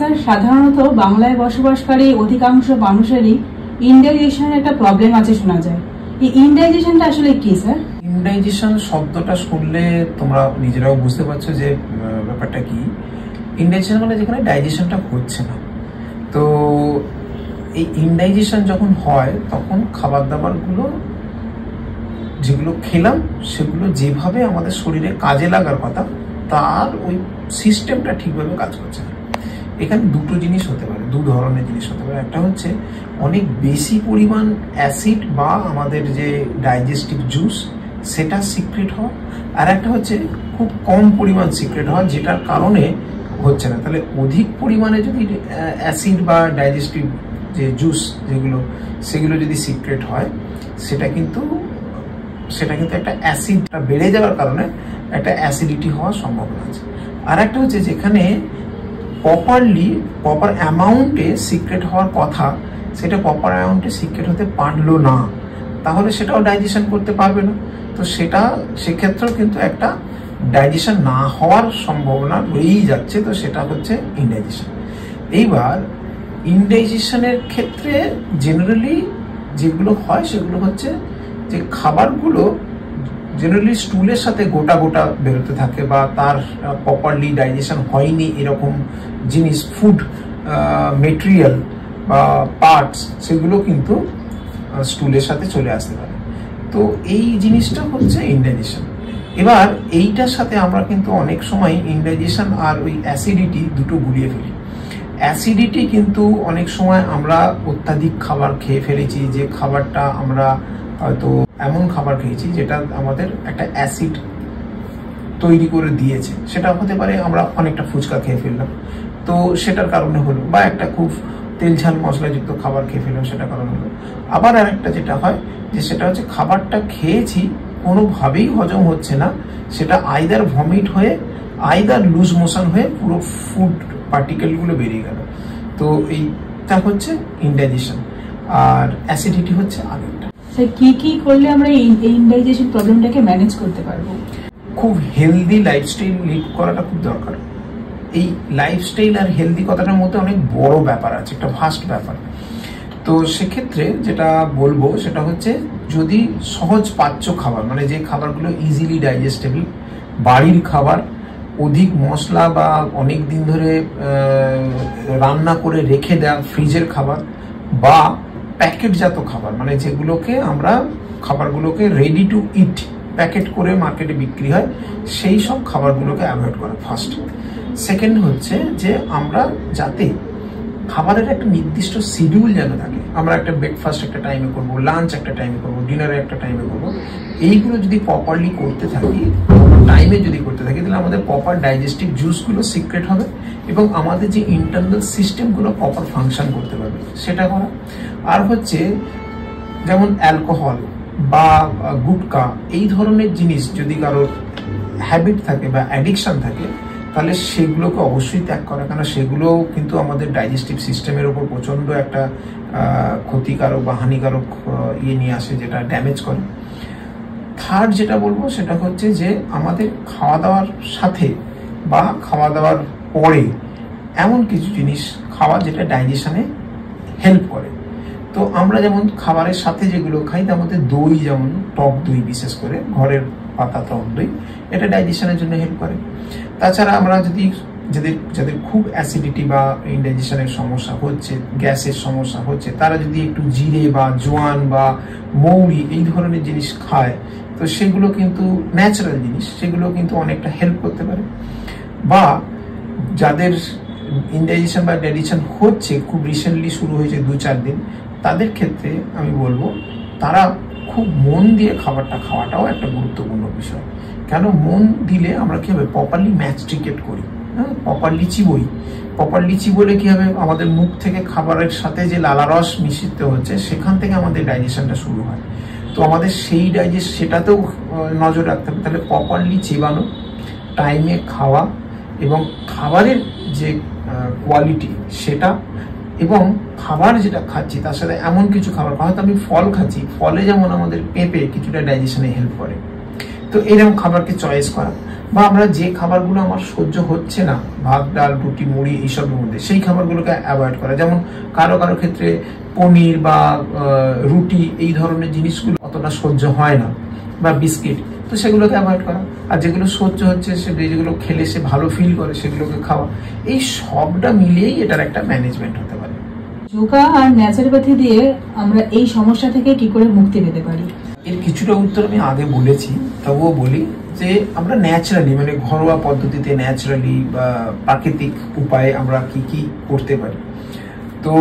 Sir, সাধারণত বাংলায় বসবাসকারী অধিকাংশ মানুষেরই ইনডাইজেশনের একটা প্রবলেম আছে শোনা যায়। এই ইনডাইজেশনটা আসলে কি স্যার? ইনডাইজেশন শব্দটা শুনলে তোমরা নিজেরাও বুঝতে পারছো যে ব্যাপারটা কি। ইনডাইজেশন মানে যেখানে ডাইজেশনটা হচ্ছে না। তো এই ইনডাইজেশন যখন হয় তখন খাবার দাবারগুলো যেগুলো খেলাম সেগুলো যেভাবে আমাদের শরীরে কাজে লাগার কথা তার ওই সিস্টেমটা ঠিকভাবে কাজ করছে না। এখানে দুটো জিনিস হতে পারে, দু ধরনের জিনিস হতে পারে। একটা হচ্ছে অনেক বেশি পরিমাণ অ্যাসিড বা আমাদের যে ডাইজেস্টিভ জুস সেটা সিক্রেট হওয়া, আর একটা হচ্ছে খুব কম পরিমাণ সিক্রেট হওয়া যেটার কারণে হচ্ছে না। তাহলে অধিক পরিমাণে যদি অ্যাসিড বা ডাইজেস্টিভ যে জুস সেগুলো যদি সিক্রেট হয় সেটা কিন্তু একটা অ্যাসিডটা বেড়ে যাওয়ার কারণে একটা অ্যাসিডিটি হওয়ার সম্ভাবনা আছে। আর একটা হচ্ছে যেখানে প্রপার অ্যামাউন্টে সিক্রেট হওয়ার কথা সেটা প্রপার অ্যামাউন্টে সিক্রেট হতে পারলো না, তাহলে সেটাও ডাইজেশন করতে পারবে না। তো সেক্ষেত্রেও কিন্তু একটা ডাইজেশন না হওয়ার সম্ভাবনা রয়েই যাচ্ছে। তো সেটা হচ্ছে ইনডাইজেশন। এইবার ইনডাইজেশনের ক্ষেত্রে জেনারেলি যেগুলো হয় সেগুলো হচ্ছে যে খাবারগুলো জেনারেলি স্টুলের সাথে গোটা গোটা বেরোতে থাকে বা তার প্রপারলি ডাইজেশন হয়নি এরকম জিনিস, ফুড মেটেরিয়াল বা পার্টস সেগুলো কিন্তু স্টুলের সাথে চলে আসতে পারে। তো এই জিনিসটা হচ্ছে ইনডাইজেশন। এবার এইটার সাথে আমরা কিন্তু অনেক সময় ইনডাইজেশন আর ওই অ্যাসিডিটি দুটো গুলিয়ে ফেলি। অ্যাসিডিটি কিন্তু অনেক সময় আমরা অত্যাধিক খাবার খেয়ে ফেলেছি, যে খাবারটা আমরা হয়তো এমন খাবার খেয়েছি যেটা আমাদের একটা অ্যাসিড তৈরি করে দিয়েছে। সেটা হতে পারে আমরা অনেকটা ফুচকা খেয়ে ফেললাম তো সেটার কারণে হলো, বা একটা খুব তেল ঝাল মশলাযুক্ত খাবার খেয়ে ফেললাম সেটার কারণে হলো। আবার আরেকটা যেটা হয় যে সেটা হচ্ছে খাবারটা খেয়েছি কোনোভাবেই হজম হচ্ছে না, সেটা আইদার ভমিট হয়ে আইদার লুজ মোশন হয়ে পুরো ফুড পার্টিকেলগুলো বেরিয়ে গেল। তো এইটা হচ্ছে ইনডাইজেশন, আর অ্যাসিডিটি হচ্ছে আরেকটা। কি কি করলে আমরা এই ইনডাইজেশন প্রবলেমটাকে ম্যানেজ করতে পারবো? খুব হেলদি লাইফস্টাইল লিড করাটা খুব দরকার। এই লাইফস্টাইল আর হেলদি কথাটার মধ্যে অনেক বড় ব্যাপার আছে, একটা ভাস্ট ব্যাপার। তো সেক্ষেত্রে যেটা বলবো সেটা হচ্ছে যদি সহজ পাচ্য খাবার, মানে যে খাবারগুলো ইজিলি ডাইজেস্টেবল, বাড়ির খাবার, অধিক মশলা বা অনেক দিন ধরে রান্না করে রেখে দেওয়া ফ্রিজের খাবার, বা প্যাকেটজাত খাবার, মানে যেগুলোকে আমরা খাবারগুলোকে রেডি টু ইট প্যাকেট করে মার্কেটে বিক্রি হয়, সেই সব খাবারগুলোকে অ্যাভয়েড করা ফার্স্ট। সেকেন্ড হচ্ছে যে আমরা যাতে খাবারের একটা নির্দিষ্ট শিডিউল যেন থাকে, আমরা একটা ব্রেকফাস্ট একটা টাইমে করবো, লাঞ্চ একটা টাইমে করবো, ডিনারে একটা টাইমে করবো, এইগুলো যদি প্রপারলি করতে থাকি, টাইমে যদি করতে থাকি, তাহলে আমাদের প্রপার ডাইজেস্টিভ জুসগুলো সিক্রেট হবে এবং আমাদের যে ইন্টারনাল সিস্টেমগুলো প্রপার ফাংশন করতে পারবে সেটা করা। আর হচ্ছে যেমন অ্যালকোহল বা গুটকা এই ধরনের জিনিস যদি কারোর হ্যাবিট থাকে বা অ্যাডিকশন থাকে তাহলে সেগুলোকে অবশ্যই ত্যাগ করা, কারণ সেগুলো কিন্তু আমাদের ডাইজেস্টিভ সিস্টেমের উপর প্রচণ্ড একটা ক্ষতিকারক বা হানিকারক নিয়ে আসে, যেটা ড্যামেজ করে। থার্ড যেটা বলবো সেটা হচ্ছে যে আমাদের খাওয়া দাওয়ার সাথে বা খাওয়া দাওয়ার পরে এমন কিছু জিনিস খাওয়া যেটা ডাইজেশনে হেল্প করে। তো আমরা যেমন খাবারের সাথে যেগুলো খাই তার মধ্যে দই, যেমন টক দই, বিশেষ করে ঘরের পাতা টক দই, এটা ডাইজেশনের জন্য হেল্প করে। তাছাড়া আমরা যাদের খুব অ্যাসিডিটি বা ইনডাইজেশনের সমস্যা হচ্ছে, গ্যাসের সমস্যা হচ্ছে, তারা যদি একটু জিরে বা জোয়ান বা মৌরি এই ধরনের জিনিস খায় তো সেগুলো কিন্তু ন্যাচারাল জিনিস, সেগুলো কিন্তু অনেকটা হেল্প করতে পারে। বা যাদের ইনডাইজেশন বা ডাইজেশন হচ্ছে, খুব রিসেন্টলি শুরু হয়েছে 2-4 দিন, তাদের ক্ষেত্রে আমি বলবো তারা খুব মন দিয়ে খাবারটা খাওয়াটাও একটা গুরুত্বপূর্ণ বিষয়। কেন মন দিলে আমরা কি হবে, প্রপারলি ম্যাস্টিকেট করি, হ্যাঁ, প্রপারলি চিবোলে কি হবে, আমাদের মুখ থেকে খাবারের সাথে যে লালারস মিশ্রিত হচ্ছে সেখান থেকে আমাদের ডাইজেশনটা শুরু হয়। তো আমাদের সেই সেটাতেও নজর রাখতে হবে। তাহলে প্রপারলি চিবানো, টাইমে খাওয়া এবং খাবারের যে কোয়ালিটি সেটা, এবং খাবার যেটা খাচ্ছি তার সাথে এমন কিছু খাবার, হয়তো আমি ফল খাচ্ছি, ফলে যেমন আমাদের পেঁপে কিছুটা ডাইজেশনে হেল্প করে, তো এরকম খাবারকে চয়েস করা, বা আমরা যে খাবারগুলো আমার সহ্য হচ্ছে না, ভাত ডাল রুটি মুড়ি এইসবের মধ্যে, সেই খাবারগুলোকে অ্যাভয়েড করা। যেমন কারো কারো ক্ষেত্রে পনির বা রুটি এই ধরনের জিনিসগুলো অতটা সহ্য হয় না, বা বিস্কিট, তো সেগুলোকে অ্যাভয়েড করা। আর যেগুলো সহ্য হচ্ছে, যেগুলো খেলে সে ভালো ফিল করে, সেগুলোকে খাওয়া। এই সবটা মিলিয়েই এটার একটা ম্যানেজমেন্ট হতে পারে। যোগা আর ন্যাচারোপ্যাথি দিয়ে আমরা এই সমস্যা থেকে কি করে মুক্তি পেতে পারি? এর কিছুটা উত্তর আমি আগে বলেছি, তবুও বলি যে আমরা ন্যাচারালি, মানে ঘরোয়া পদ্ধতিতে ন্যাচারালি বা প্রাকৃতিক উপায়ে আমরা কি কি করতে পারি। তো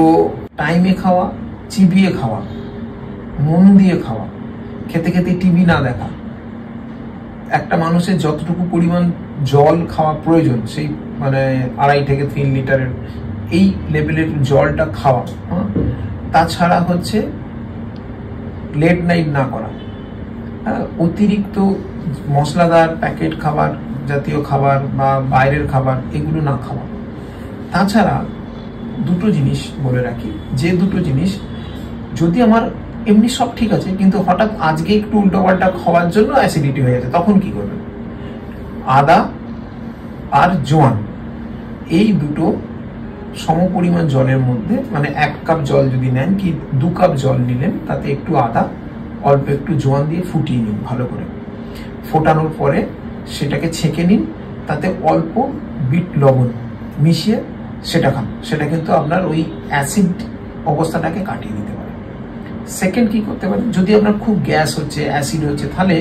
টাইমে খাওয়া, চিবিয়ে খাওয়া, মন দিয়ে খাওয়া, খেতে খেতে টিভি না দেখা, একটা মানুষের যতটুকু পরিমাণ জল খাওয়া প্রয়োজন, সেই মানে 2.5 থেকে 3 লিটারের এই লেভেলের জলটা খাওয়া। তাছাড়া হচ্ছে লেট নাইট না করা, অতিরিক্ত মশলাদার প্যাকেট খাবার জাতীয় খাবার বা বাইরের খাবার এগুলো না খাওয়া। তাছাড়া দুটো জিনিস বলে রাখি, যে দুটো জিনিস যদি আমার এমনি সব ঠিক আছে কিন্তু হঠাৎ আজকে একটু উল্টোপাল্টা খাওয়ার জন্য অ্যাসিডিটি হয়ে যাচ্ছে, তখন কি করবেন? আদা আর জোয়ান এই দুটো সমপরিমাণ জলের মধ্যে, মানে 1 কাপ জল যদি নেন কি 2 কাপ জল নিলেন, তাতে একটু আদা অল্প একটু জোয়ান দিয়ে ফুটিয়ে নিন ভালো করে। ফোটানোর পরে সেটাকে ছেঁকে নিন, তাতে অল্প বিট লবণ মিশিয়ে সেটা খান। সেটা কিন্তু আপনার ওই অ্যাসিড অবস্থাটাকে কাটিয়ে দিতে পারে। সেকেন্ড কি করতে পারেন, যদি আপনার খুব গ্যাস হচ্ছে, অ্যাসিড হচ্ছে, তাহলে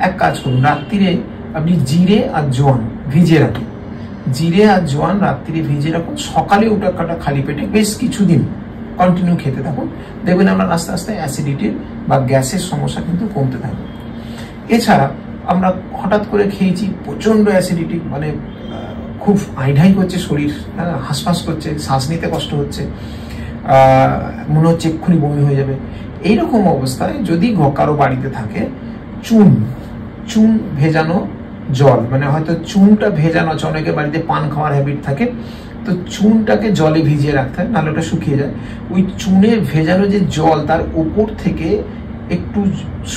এক কাজ করুন, রাত্রিরে আপনি জিরে আর জোয়ান ভিজিয়ে রাখুন। জিরে আর জোয়ান রাত্রিরে ভিজিয়ে রাখুন, সকালে ওটা কাটা খালি পেটে বেশ কিছুদিন কন্টিনিউ খেতে থাকুন, দেখবেন আপনার আস্তে আস্তে অ্যাসিডিটির বা গ্যাসের সমস্যা কিন্তু কমতে থাকবে। এছাড়া আমরা হঠাৎ করে খেয়েছি, প্রচন্ড অ্যাসিডিটি, মানে খুব আইঢাই করছে শরীর, হাঁসফাঁস করছে, শ্বাস নিতে কষ্ট হচ্ছে, মনে হচ্ছে এক্ষুনি বমি হয়ে যাবে, এইরকম অবস্থায় যদি কারো বাড়িতে থাকে চুন ভেজানো জল, মানে হয়তো চুনটা ভেজানো আছে, অনেকের বাড়িতে পান খাওয়ার হ্যাবিট থাকে, তো চুনটাকে জলে ভিজিয়ে রাখতে হয়, নাহলে ওটা শুকিয়ে যায়। ওই চুনের ভেজানো যে জল, তার উপর থেকে একটু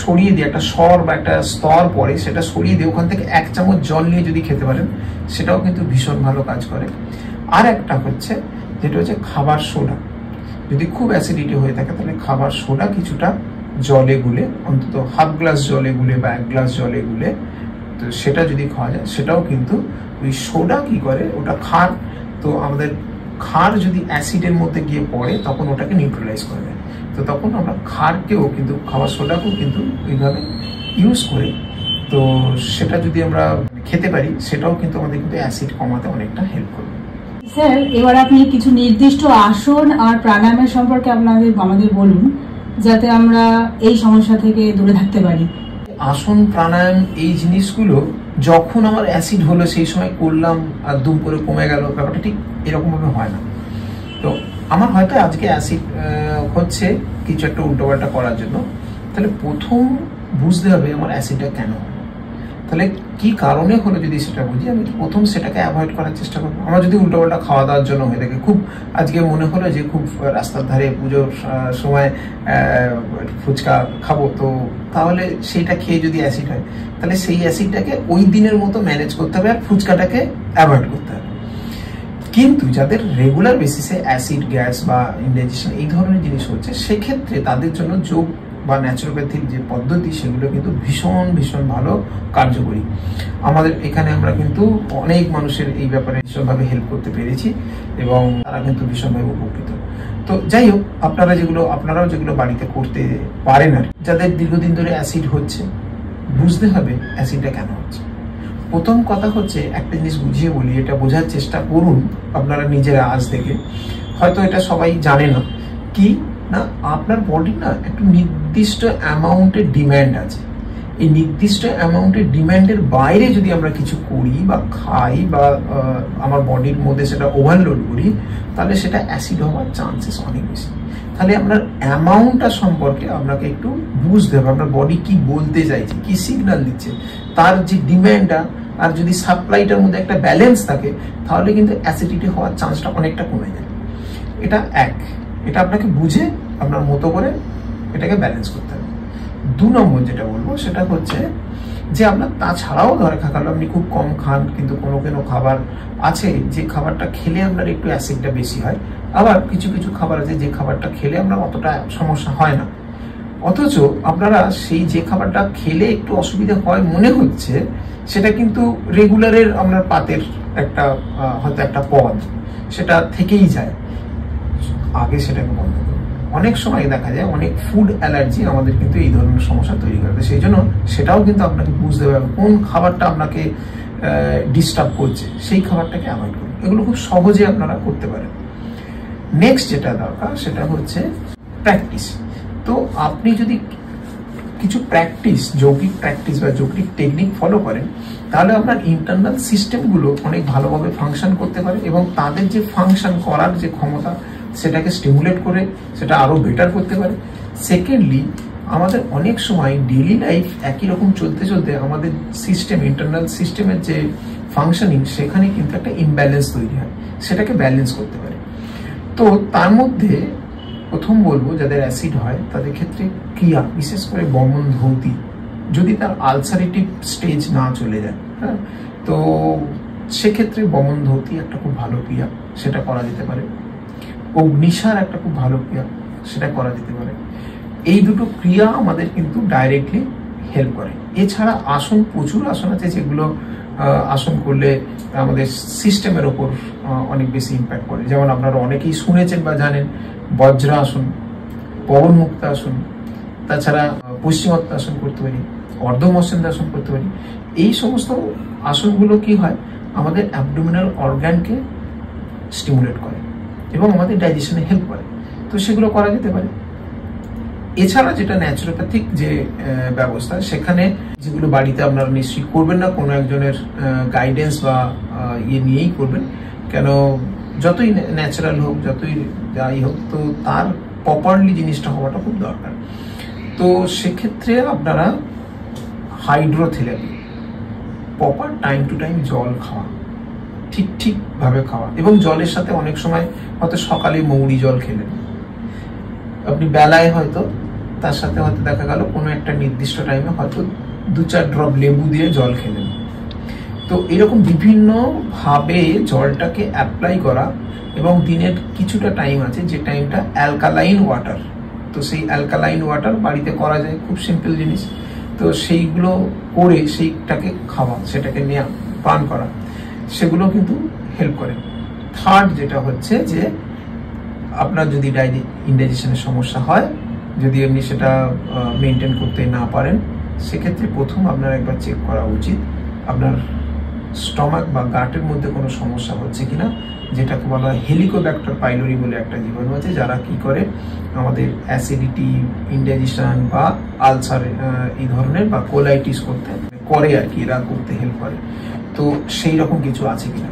সরিয়ে দিয়ে একটা সর বা একটা স্তর পরে সেটা সরিয়ে দিয়ে ওখান থেকে 1 চামচ জল নিয়ে যদি খেতে পারেন, সেটাও কিন্তু ভীষণ ভালো কাজ করে। আর একটা হচ্ছে যেটা হচ্ছে খাবার সোডা। যদি খুব অ্যাসিডিটি হয়ে থাকে তাহলে খাবার সোডা কিছুটা জলে গুলে, অন্তত হাফ গ্লাস জলে গুলে বা 1 গ্লাস জলে গুলে, তো সেটা যদি খাওয়া যায়, সেটাও কিন্তু ওই সোডা কি করে, ওটা ক্ষার, তো আমাদের ক্ষার যদি অ্যাসিডের মধ্যে গিয়ে পড়ে তখন ওটাকে নিউট্রালাইজ করে দেয়। তো তখন আমরা ক্ষারকেও কিন্তু, খাবার সোডাকেও কিন্তু ওইভাবে ইউজ করি, তো সেটা যদি আমরা খেতে পারি, সেটাও কিন্তু আমাদের কিন্তু অ্যাসিড কমাতে অনেকটা হেল্প করবে। স্যার, এবার আপনি কিছু নির্দিষ্ট আসন আর প্রাণায়ামের সম্পর্কে আমাদের বলুন, যাতে আমরা এই সমস্যা থেকে দূরে থাকতে পারি। আসন প্রাণায়াম এই জিনিসগুলো যখন আমার অ্যাসিড হলো সেই সময় করলাম আর দুম করে কমে গেল, ব্যাপারটা ঠিক এরকম ভাবে হয় না। তো আমার হয়তো আজকে অ্যাসিড হচ্ছে কিছু একটা উল্টোপাল্টা করার জন্য, তাহলে প্রথম বুঝতে হবে আমার অ্যাসিডটা কেন হলো, তাহলে কি কারণে হলো যদি সেটা বুঝি, আমি প্রথম সেটাকে অ্যাভয়েড করার চেষ্টা করবো। আমার যদি উল্টোপাল্টা খাওয়া দাওয়ার জন্য হয়ে থাকে, খুব আজকে মনে হলো যে খুব রাস্তার ধারে পুজোর সময় ফুচকা খাবো, তো তাহলে সেইটা খেয়ে যদি অ্যাসিড হয়, তাহলে সেই অ্যাসিডটাকে ওই দিনের মতো ম্যানেজ করতে হবে আর ফুচকাটাকে অ্যাভয়েড করতে হবে। কিন্তু যাদের রেগুলার বেসিসে অ্যাসিড, গ্যাস বা ইনডাইজেশন এই ধরনের জিনিস হচ্ছে, সেক্ষেত্রে তাদের জন্য যোগ বা ন্যাচুরোপ্যাথির যে পদ্ধতি, সেগুলো কিন্তু ভীষণ ভালো কার্যকরী। আমাদের এখানে আমরা কিন্তু অনেক মানুষের এই ব্যাপারে ভীষণভাবে হেল্প করতে পেরেছি এবং তারা কিন্তু ভীষণভাবে উপকৃত। তো যাই হোক, আপনারাও যেগুলো বাড়িতে করতে পারেন, আর যাদের দীর্ঘদিন ধরে অ্যাসিড হচ্ছে, বুঝতে হবে অ্যাসিডটা কেন হচ্ছে। প্রথম কথা হচ্ছে, একটা জিনিস বুঝিয়ে বলি, এটা বোঝার চেষ্টা করুন আপনারা নিজেরা আজ থেকে, হয়তো এটা সবাই জানে না, কি না আপনার বডি না একটু নির্দিষ্ট অ্যামাউন্টের ডিম্যান্ড আছে। এই নির্দিষ্ট অ্যামাউন্টের ডিম্যান্ডের বাইরে যদি আমরা কিছু করি বা খাই বা আমার বডির মধ্যে সেটা ওভারলোড করি, তাহলে সেটা অ্যাসিড হওয়ার চান্সেস অনেক বেশি। তাহলে আপনার অ্যামাউন্টটা সম্পর্কে আপনাকে একটু বুঝতে হবে, আপনার বডি কি বলতে চাইছে, কি সিগন্যাল দিচ্ছে, তার যে ডিম্যান্ডটা আর যদি সাপ্লাইটার মধ্যে একটা ব্যালেন্স থাকে, তাহলে কিন্তু অ্যাসিডিটি হওয়ার চান্সটা অনেকটা কমে যায়। এটা আপনাকে বুঝে আপনার মতো করে এটাকে ব্যালেন্স করতে হবে। 2 নম্বর যেটা বলবো সেটা হচ্ছে, যে আপনার তাছাড়াও ধরে থাকলো আপনি খুব কম খান, কিন্তু কোনো কোনো খাবার আছে যে খাবারটা খেলে আপনার একটু অ্যাসিডটা বেশি হয়, আবার কিছু কিছু খাবার আছে যে খাবারটা খেলে আপনার অতটা সমস্যা হয় না, অথচ আপনারা সেই যে খাবারটা খেলে একটু অসুবিধা হয় মনে হচ্ছে সেটা কিন্তু রেগুলারের আপনার পাতের একটা হয়তো একটা পদ সেটা থেকেই যায়, আগে সেটাকে বন্ধ করুন। অনেক সময় দেখা যায় অনেক ফুড অ্যালার্জি আমাদের কিন্তু এই ধরনের সমস্যা তৈরি করে, সেই জন্য সেটাও কিন্তু আপনাকে বুঝতে হবে কোন খাবারটা আপনাকে ডিস্টার্ব করছে, সেই খাবারটাকে অ্যাভয়েড করুন। এগুলো খুব সহজে আপনারা করতে পারেন। নেক্সট যেটা দরকার সেটা হচ্ছে প্র্যাকটিস। তো আপনি যদি কিছু প্র্যাকটিস, যৌগিক প্র্যাকটিস বা যৌগিক টেকনিক ফলো করেন, তাহলে আপনার ইন্টারনাল সিস্টেমগুলো অনেক ভালোভাবে ফাংশন করতে পারে এবং তাদের যে ফাংশন করার যে ক্ষমতা সেটাকে স্টিমুলেট করে সেটা আরো বেটার করতে পারে। সেকেন্ডলি, আমাদের অনেক সময় ডেইলি লাইফ একই রকম চলতে চলতে আমাদের সিস্টেম, ইন্টারনাল সিস্টেমের যে ফাংশনিং, সেখানে কিন্তু একটা ইমব্যালেন্স তৈরি হয়, সেটাকে ব্যালেন্স করতে পারে। তো তার মধ্যে প্রথম বলবো যাদের অ্যাসিড হয় তাদের ক্ষেত্রে ক্রিয়া, বিশেষ করে বমন ধৌতি, যদি তার আলসারেটিভ স্টেজ না চলে যায়, হ্যাঁ, তো সেক্ষেত্রে বমন ধৌতি একটা খুব ভালো ক্রিয়া, সেটা করা যেতে পারে। অগ্নিসার একটা খুব ভালো ক্রিয়া, সেটা করা যেতে পারে। এই দুটো ক্রিয়া আমাদের কিন্তু ডাইরেক্টলি হেল্প করে। এছাড়া আসন, প্রচুর আসন আছে যেগুলো আসন করলে আমাদের সিস্টেমের ওপর অনেক বেশি ইম্প্যাক্ট করে। যেমন আপনারা অনেকেই শুনেছেন বা জানেন বজ্রাসন, পবন মুক্ত আসন, তাছাড়া পশ্চিমোত্ত আসন করতে পারি, অর্ধমসেন্দ্রাসন করতে পারি। এই সমস্ত আসনগুলো কি হয়, আমাদের অ্যাবডোমিনাল অর্গানকে স্টিমুলেট করে এবং আমাদের ডাইজেশনে হেল্প করে, তো সেগুলো করা যেতে পারে। এছাড়া যেটা ন্যাচুরোপ্যাথিক যে ব্যবস্থা, সেখানে যেগুলো বাড়িতে আপনারা নিশ্চয়ই করবেন না, কোনো একজনের গাইডেন্স বা ইয়ে নিয়েই করবেন, কেন যতই ন্যাচারাল হোক, যতই যাই হোক, তো তার প্রপারলি জিনিসটা হওয়াটা খুব দরকার। তো সেক্ষেত্রে আপনারা hydrotherapy, proper time to time জল খাওয়া, ঠিকভাবে খাওয়া, এবং জলের সাথে অনেক সময় হয়তো সকালে মৌরি জল খেলেন আপনি, বেলায় হয়তো তার সাথে হয়তো দেখা গেল কোনো একটা নির্দিষ্ট টাইমে হয়তো 2-4 ড্রপ লেবু দিয়ে জল খেলেন। তো এরকম বিভিন্ন ভাবে জলটাকে অ্যাপ্লাই করা, এবং দিনের কিছুটা টাইম আছে যে টাইমটা অ্যালকালাইন ওয়াটার, তো সেই অ্যালকালাইন ওয়াটার বাড়িতে করা যায়, খুব সিম্পল জিনিস। তো সেইগুলো করে সেইটাকে খাওয়া, সেটাকে নিয়ে পান করা, সেগুলো কিন্তু হেল্প করে। থার্ড যেটা হচ্ছে যে আপনার যদি ইনডাইজেশনের সমস্যা হয়, যদি আপনি সেটা মেনটেন করতে না পারেন, সেক্ষেত্রে প্রথম আপনার একবার চেক করা উচিত আপনার স্টমাক বা গাটের মধ্যে কোনো সমস্যা হচ্ছে কিনা, যেটাকে বলা হয় হেলিকোব্যাক্টার পাইলোরি বলে একটা জীবাণু আছে, যারা কি করে আমাদের অ্যাসিডিটি, ইনডাইজেশন বা আলসার এই ধরনের বা কোলাইটিস করতে করে আর কি, এরা করতে হেল্প করে। তো সেই রকম কিছু আছে কিনা,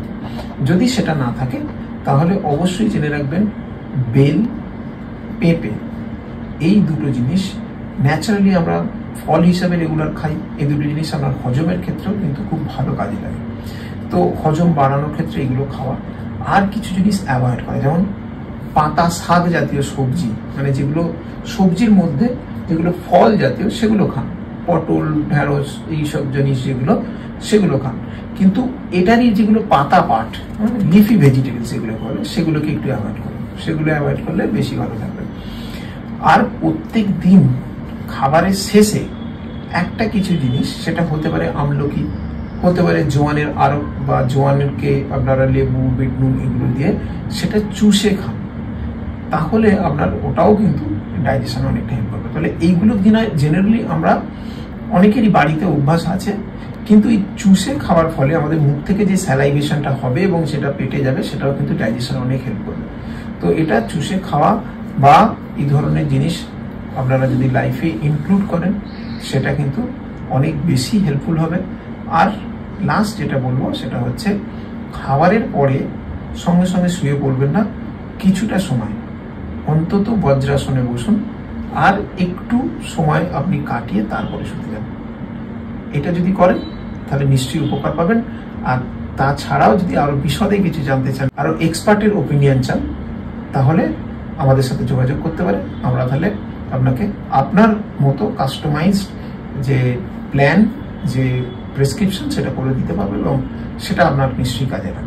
যদি সেটা না থাকে তাহলে অবশ্যই জেনে রাখবেন বেল, পেঁপে, এই দুটো জিনিস ন্যাচারালি আমরা ফল হিসাবে রেগুলার খাই। এই দুটো জিনিস আমার হজমের ক্ষেত্রেও কিন্তু খুব ভালো কাজে লাগে, তো হজম বাড়ানোর ক্ষেত্রে এগুলো খাওয়া। আর কিছু জিনিস অ্যাভয়েড করা, যেমন পাতা শাক জাতীয় সবজি, মানে যেগুলো সবজির মধ্যে যেগুলো ফল জাতীয়, সেগুলো খান, পটল, ঢেঁড়স, এইসব জিনিস যেগুলো, সেগুলো খান। কিন্তু এটারই যেগুলো পাতা পাট, লিফি ভেজিটেবলস যেগুলো বলে, সেগুলোকে একটু অ্যাভয়েড করুন, সেগুলো অ্যাভয়েড করলে বেশি ভালো থাকবে। আর প্রত্যেক দিন খাবারের শেষে একটা কিছু জিনিস, সেটা হতে পারে আমলকি, হতে পারে জোয়ানের আরো, বা জোয়ানকে আপনারা লেবু, বিট নুন এগুলো দিয়ে সেটা চুষে খান, তাহলে আপনার ওটাও কিন্তু ডাইজেশন অনেকটা হেল্প করবে। তাহলে এইগুলো জেনারেলি আমরা অনেকেরই বাড়িতে অভ্যাস আছে, কিন্তু এই চুষে খাওয়ার ফলে আমাদের মুখ থেকে যে স্যালাইভেশনটা হবে এবং সেটা পেটে যাবে, সেটাও কিন্তু ডাইজেশন অনেক হেল্প করবে। তো এটা চুষে খাওয়া বা এই ধরনের জিনিস আপনারা যদি লাইফে ইনক্লুড করেন, সেটা কিন্তু অনেক বেশি হেল্পফুল হবে। আর লাস্ট যেটা বলবো সেটা হচ্ছে খাবারের পরে সঙ্গে সঙ্গে শুয়ে পড়বেন না, কিছুটা সময় অন্তত বজ্রাসনে বসুন, আর একটু সময় আপনি কাটিয়ে তারপরে শুতে যান। এটা যদি করেন তাহলে নিশ্চয়ই উপকার পাবেন। আর তাছাড়াও যদি আরো বিশদে কিছু জানতে চান, আরো এক্সপার্টের ওপিনিয়ন চান, তাহলে আমাদের সাথে যোগাযোগ করতে পারেন। আমরা তাহলে আপনাকে আপনার মতো কাস্টমাইজড যে প্ল্যান যে প্রেসক্রিপশন সেটা করে দিতে পারবে এবং সেটা আপনার নিশ্চয়ই কাজে লাগবে।